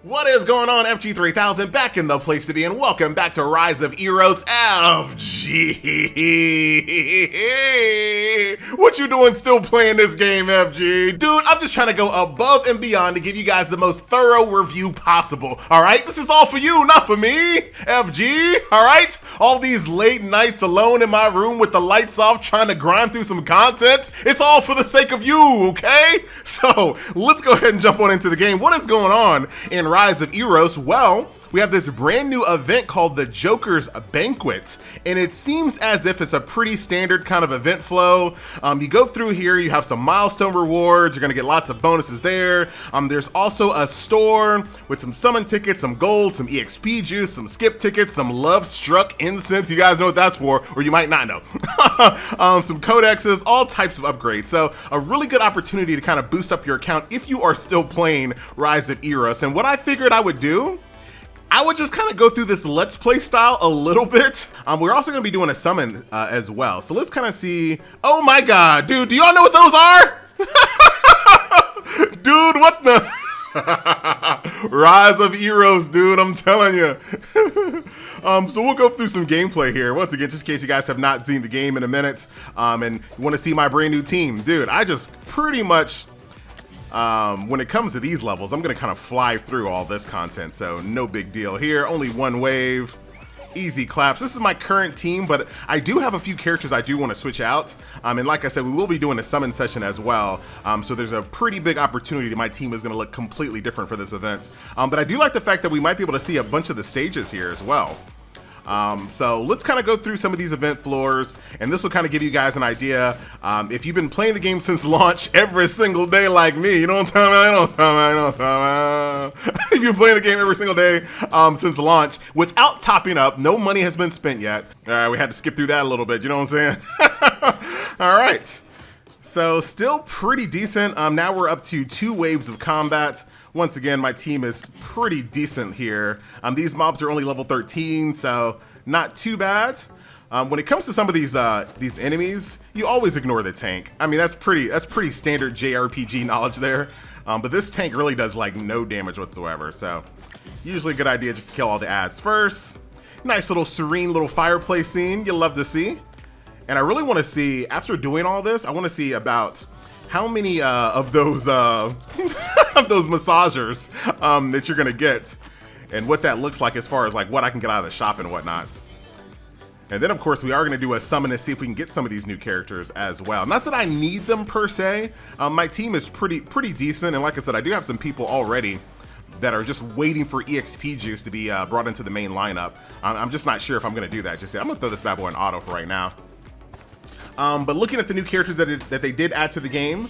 What is going on, FG3000? Back in the place to be, and welcome back to Rise of Eros FG. What you doing still playing this game, FG? Dude, I'm just trying to go above and beyond to give you guys the most thorough review possible, alright? This is all for you, not for me, FG, alright? All these late nights alone in my room with the lights off trying to grind through some content, it's all for the sake of you, okay? So, let's go ahead and jump on into the game. What is going on in Rise of Eros? Well, we have this brand new event called the Jokers Banquet, and it seems as if it's a pretty standard kind of event flow. You go through here, you have some milestone rewards, you're gonna get lots of bonuses there. There's also a store with some summon tickets, some gold, some EXP juice, some skip tickets, some love struck incense, you guys know what that's for, or you might not know. Some codexes, all types of upgrades. So a really good opportunity to kind of boost up your account if you are still playing Rise of Eros. And what I figured I would do, I would just kind of go through this Let's Play style a little bit. We're also going to be doing a summon as well. So let's kind of see. Oh my God, dude, do y'all know what those are? Dude, what the? Rise of Eros, dude, I'm telling you. So we'll go through some gameplay here. Once again, just in case you guys have not seen the game in a minute and you want to see my brand new team. Dude, I just pretty much, when it comes to these levels, I'm gonna kind of fly through all this content, so no big deal here. Only one wave, easy claps. This is my current team, but I do have a few characters I do want to switch out. And like I said, we will be doing a summon session as well. So there's a pretty big opportunity that my team is gonna look completely different for this event. But I do like the fact that we might be able to see a bunch of the stages here as well. So let's kind of go through some of these event floors, and this will kind of give you guys an idea. If you've been playing the game since launch every single day like me, you know what I'm talking about, If you've been playing the game every single day since launch without topping up, no money has been spent yet. We had to skip through that a little bit, you know what I'm saying? All right. So still pretty decent. Now we're up to 2 waves of combat. Once again, my team is pretty decent here. These mobs are only level 13, so not too bad. When it comes to some of these enemies, you always ignore the tank. I mean, that's pretty standard JRPG knowledge there. But this tank really does like no damage whatsoever. So usually a good idea just to kill all the ads first. Nice little serene little fireplace scene you'll love to see. And I really want to see, after doing all this, I want to see about how many of those of those massagers that you're gonna get, and what that looks like as far as like what I can get out of the shop and whatnot. And then of course we are gonna do a summon to see if we can get some of these new characters as well. Not that I need them per se. My team is pretty decent, and like I said, I do have some people already that are just waiting for EXP juice to be brought into the main lineup. I'm just not sure if I'm gonna do that just yet. I'm gonna throw this bad boy in auto for right now. But looking at the new characters that they did add to the game,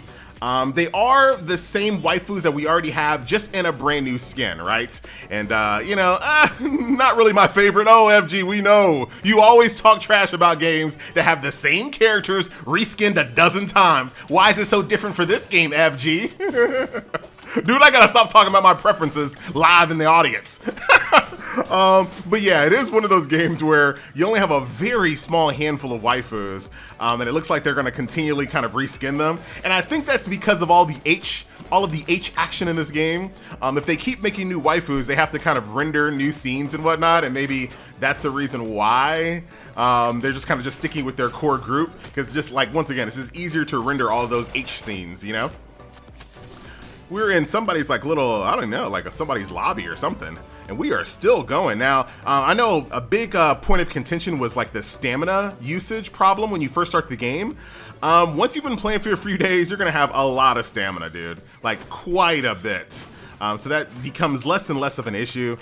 they are the same waifus that we already have, just in a brand new skin, right? And you know, not really my favorite. Oh, FG, we know you always talk trash about games that have the same characters reskinned a dozen times. Why is it so different for this game, FG? Dude, I gotta stop talking about my preferences live in the audience. But yeah, it is one of those games where you only have a very small handful of waifus, and it looks like they're gonna continually kind of reskin them. And I think that's because of all of the H action in this game. If they keep making new waifus, they have to kind of render new scenes and whatnot, and maybe that's the reason why they're just kind of sticking with their core group, because just like, once again, it's just easier to render all of those H scenes, you know? We're in somebody's like little, I don't know, like somebody's lobby or something, and we are still going. Now, I know a big point of contention was like the stamina usage problem when you first start the game. Once you've been playing for a few days, you're gonna have a lot of stamina, dude, like quite a bit. So that becomes less and less of an issue.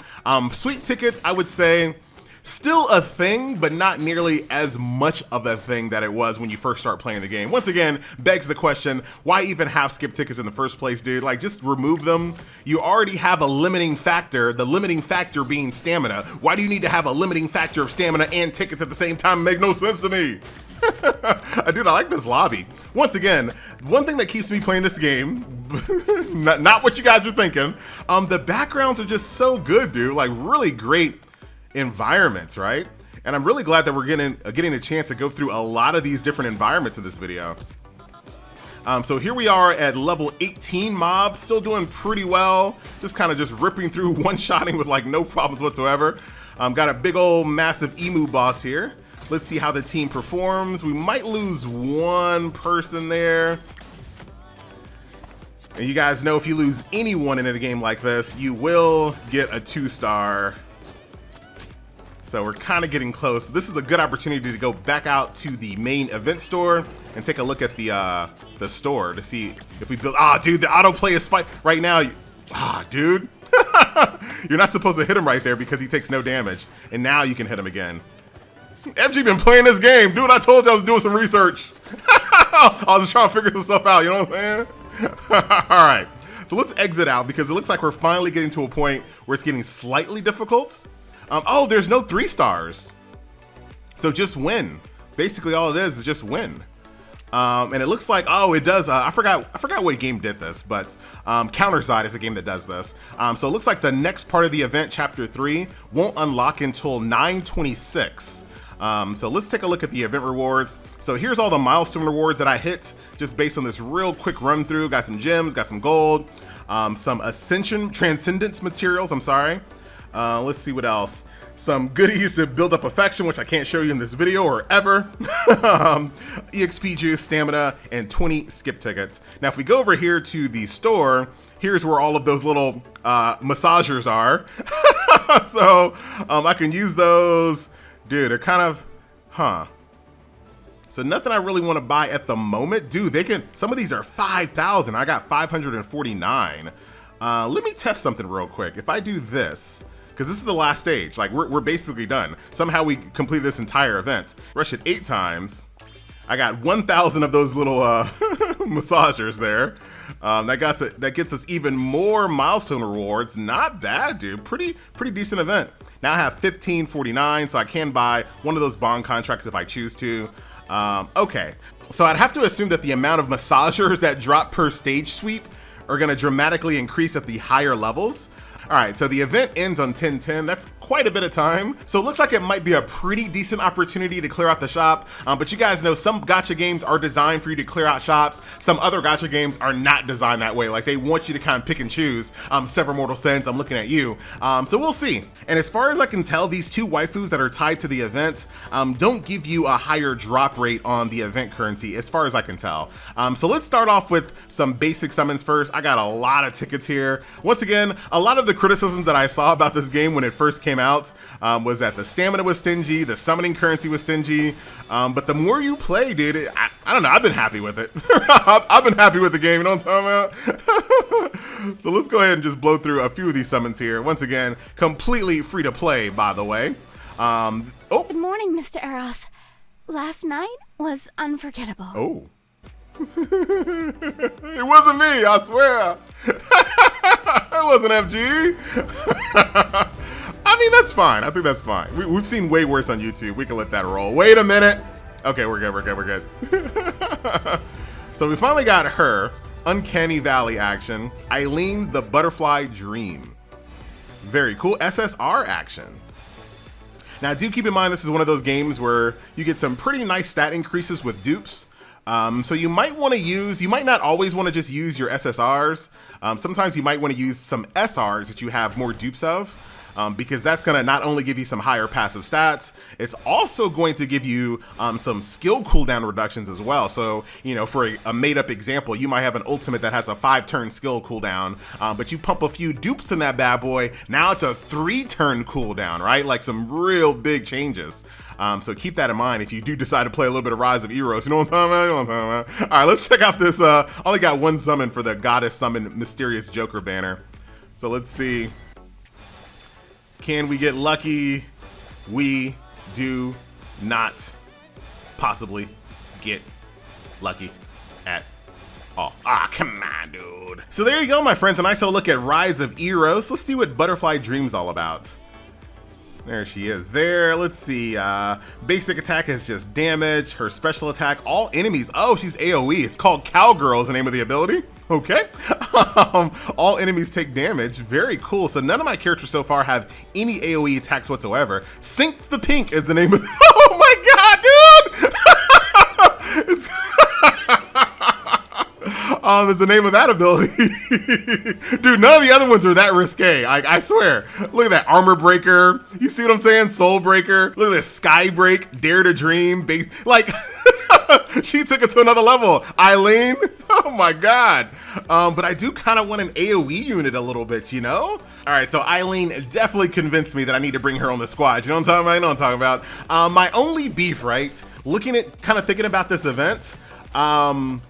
Sweet tickets, I would say, still a thing, but not nearly as much of a thing that it was when you first start playing the game. Once again, begs the question, why even have skip tickets in the first place, dude? Like, just remove them. You already have a limiting factor, the limiting factor being stamina. Why do you need to have a limiting factor of stamina and tickets at the same time? Make no sense to me. Dude, I like this lobby. Once again, one thing that keeps me playing this game, not what you guys were thinking, the backgrounds are just so good, dude. Like, really great environments, right? And I'm really glad that we're getting a chance to go through a lot of these different environments in this video. So here we are at level 18 mob, still doing pretty well. Just kind of just ripping through one-shotting with like no problems whatsoever. Got a big old massive emu boss here. Let's see how the team performs. We might lose one person there. And you guys know if you lose anyone in a game like this, you will get a 2-star. So we're kind of getting close. This is a good opportunity to go back out to the main event store and take a look at the store to see if we build. Ah, dude, the autoplay is fight right now. Dude, you're not supposed to hit him right there because he takes no damage. And now you can hit him again. FG been playing this game, dude. I told you I was doing some research. I was just trying to figure some stuff out. You know what I'm saying? All right. So let's exit out because it looks like we're finally getting to a point where it's getting slightly difficult. Oh, there's no 3 stars. So just win. Basically all it is just win. And it looks like, oh, it does. I forgot what game did this, but Counterside is a game that does this. So it looks like the next part of the event, chapter 3, won't unlock until 9/26. So let's take a look at the event rewards. So here's all the milestone rewards that I hit just based on this real quick run through. Got some gems, got some gold, some transcendence materials, I'm sorry. Let's see what else. Some goodies to build up affection, which I can't show you in this video or ever. EXP juice, stamina, and 20 skip tickets. Now, if we go over here to the store, here's where all of those little massagers are. So I can use those. Dude, they're kind of, So nothing I really want to buy at the moment. Dude, some of these are 5,000. I got 549. Let me test something real quick. If I do this, because this is the last stage, like we're basically done. Somehow we complete this entire event. Rush it 8 times. I got 1,000 of those little massagers there. That gets us even more milestone rewards. Not bad, dude. Pretty decent event. Now I have 1549, so I can buy one of those bond contracts if I choose to. Okay, so I'd have to assume that the amount of massagers that drop per stage sweep are going to dramatically increase at the higher levels. All right, so the event ends on 10/10. That's quite a bit of time. So it looks like it might be a pretty decent opportunity to clear out the shop. But you guys know some gacha games are designed for you to clear out shops. Some other gacha games are not designed that way. Like they want you to kind of pick and choose. Several Mortal Sins, I'm looking at you. So we'll see. And as far as I can tell, these 2 waifus that are tied to the event don't give you a higher drop rate on the event currency, as far as I can tell. So let's start off with some basic summons first. I got a lot of tickets here. Once again, a lot of the criticisms that I saw about this game when it first came out was that the stamina was stingy, the summoning currency was stingy, but the more you play, dude, I don't know, I've been happy with it. I've been happy with the game, you know what I'm talking about? So let's go ahead and just blow through a few of these summons here. Once again, completely free to play, by the way. Good morning, Mr. Eros. Last night was unforgettable. Oh. It wasn't me, I swear. It wasn't FG. I mean, that's fine. I think that's fine. We've seen way worse on YouTube. We can let that roll. Wait a minute. Okay, we're good. So we finally got her. Uncanny Valley action. Eileen the Butterfly Dream. Very cool. SSR action. Now, do keep in mind this is one of those games where you get some pretty nice stat increases with dupes. So you might not always want to just use your SSRs. Sometimes you might want to use some SRs that you have more dupes of, because that's going to not only give you some higher passive stats, it's also going to give you some skill cooldown reductions as well. So, you know, for a made-up example, you might have an ultimate that has a 5-turn skill cooldown, but you pump a few dupes in that bad boy, now it's a 3-turn cooldown, right? Like some real big changes. So keep that in mind if you do decide to play a little bit of Rise of Eros. You know what I'm talking about? All right, let's check out this. Only got 1 summon for the Goddess Summon Mysterious Joker banner. So let's see. Can we get lucky? We do not possibly get lucky at all. Ah, come on, dude. So there you go, my friends. A nice little look at Rise of Eros. Let's see what Butterfly Dream's all about. There she is there. Let's see. Basic attack is just damage. Her special attack, all enemies. Oh, she's AoE. It's called Cowgirl is the name of the ability. Okay. All enemies take damage. Very cool. So none of my characters so far have any AoE attacks whatsoever. Sync the Pink is the name of Oh my god, dude! is the name of that ability. Dude, none of the other ones are that risque. I swear. Look at that Armor Breaker. You see what I'm saying? Soul Breaker. Look at this Sky Break, Dare to Dream. Like, she took it to another level. Eileen, oh my God. But I do kind of want an AoE unit a little bit, you know? All right, so Eileen definitely convinced me that I need to bring her on the squad. You know what I'm talking about? You know what I'm talking about. My only beef, right? Looking at, kind of thinking about this event, I'm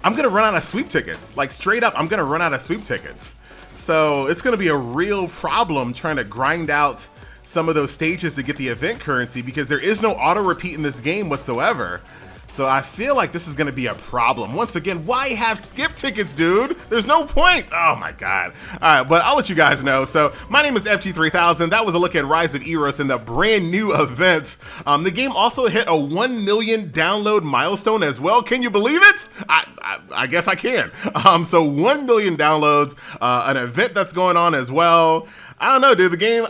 gonna run out of sweep tickets. Like straight up, I'm gonna run out of sweep tickets. So it's gonna be a real problem trying to grind out some of those stages to get the event currency because there is no auto repeat in this game whatsoever. So I feel like this is gonna be a problem. Once again, why have skip tickets, dude? There's no point. Oh my God. All right, but I'll let you guys know. So my name is FG3000. That was a look at Rise of Eros and the brand new event. The game also hit a 1 million download milestone as well. Can you believe it? I guess I can. So 1 million downloads, an event that's going on as well. I don't know, dude, the game,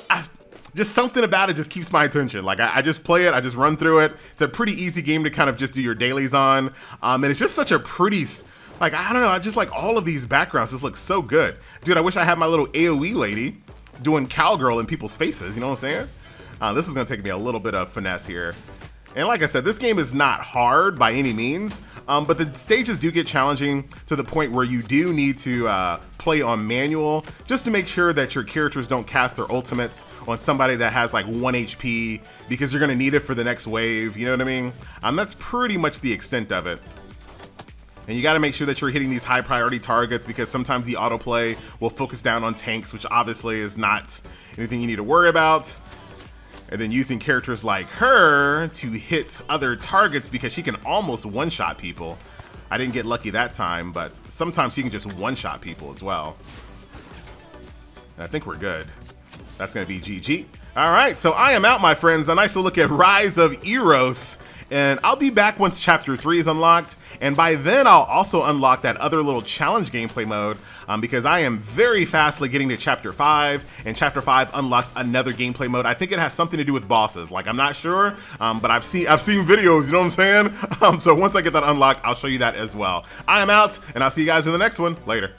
just something about it just keeps my attention. Like I just play it, I just run through it. It's a pretty easy game to kind of just do your dailies on. And it's just such a pretty, like, I don't know, I just like all of these backgrounds just look so good. Dude, I wish I had my little AoE lady doing cowgirl in people's faces, you know what I'm saying? This is gonna take me a little bit of finesse here. And like I said, this game is not hard by any means, but the stages do get challenging to the point where you do need to play on manual just to make sure that your characters don't cast their ultimates on somebody that has like 1 HP because you're gonna need it for the next wave, you know what I mean? That's pretty much the extent of it. And you gotta make sure that you're hitting these high priority targets because sometimes the autoplay will focus down on tanks, which obviously is not anything you need to worry about. And then using characters like her to hit other targets because she can almost one-shot people. I didn't get lucky that time, but sometimes she can just one-shot people as well. And I think we're good. That's gonna be GG. All right, so I am out, my friends. A nice look at Rise of Eros. And I'll be back once Chapter 3 is unlocked, and by then I'll also unlock that other little challenge gameplay mode because I am very fastly getting to Chapter 5, and Chapter 5 unlocks another gameplay mode. I think it has something to do with bosses. Like, I'm not sure, but I've seen videos, you know what I'm saying? So once I get that unlocked, I'll show you that as well. I am out, and I'll see you guys in the next one. Later.